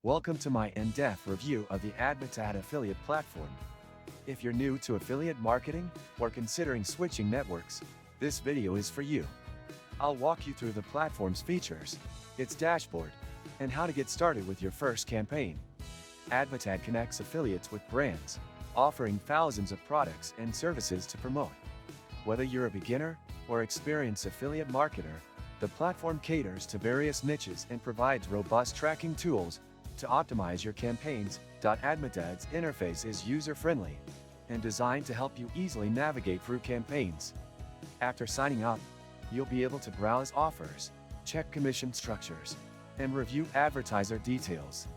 Welcome to my in-depth review of the Admitad affiliate platform. If you're new to affiliate marketing or considering switching networks, this video is for you. I'll walk you through the platform's features, its dashboard, and how to get started with your first campaign. Admitad connects affiliates with brands, offering thousands of products and services to promote. Whether you're a beginner or experienced affiliate marketer, the platform caters to various niches and provides robust tracking tools to optimize your campaigns. Admitad's interface is user-friendly and designed to help you easily navigate through campaigns. After signing up, you'll be able to browse offers, check commission structures, and review advertiser details.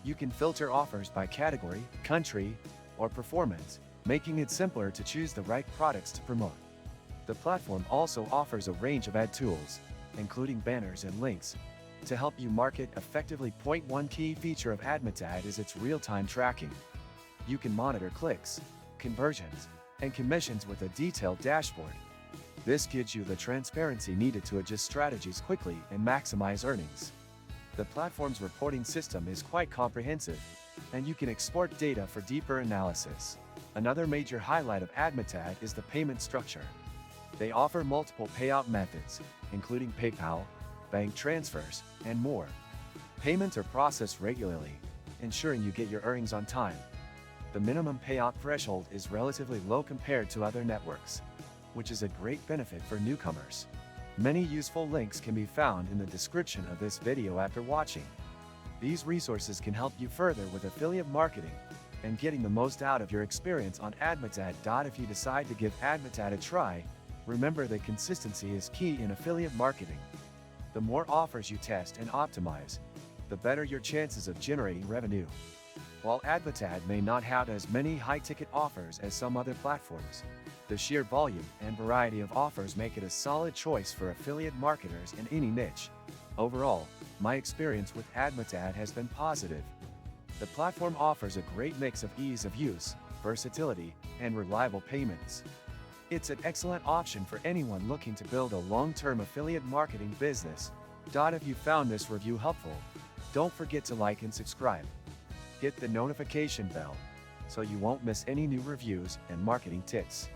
You can filter offers by category, country, or performance, making it simpler to choose the right products to promote. The platform also offers a range of ad tools, including banners and links, to help you market effectively. One key feature of Admitad is its real-time tracking. You can monitor clicks, conversions, and commissions with a detailed dashboard. This gives you the transparency needed to adjust strategies quickly and maximize earnings. The platform's reporting system is quite comprehensive, and you can export data for deeper analysis. Another major highlight of Admitad is the payment structure. They offer multiple payout methods, including PayPal, bank transfers, and more. Payments are processed regularly, ensuring you get your earnings on time. The minimum payout threshold is relatively low compared to other networks, which is a great benefit for newcomers. Many useful links can be found in the description of this video after watching. These resources can help you further with affiliate marketing and getting the most out of your experience on Admitad. If you decide to give Admitad a try, remember that consistency is key in affiliate marketing. The more offers you test and optimize, the better your chances of generating revenue. While Admitad may not have as many high-ticket offers as some other platforms, the sheer volume and variety of offers make it a solid choice for affiliate marketers in any niche. Overall, my experience with Admitad has been positive. The platform offers a great mix of ease of use, versatility, and reliable payments. It's an excellent option for anyone looking to build a long-term affiliate marketing business. If you found this review helpful, don't forget to like and subscribe. Hit the notification bell so you won't miss any new reviews and marketing tips.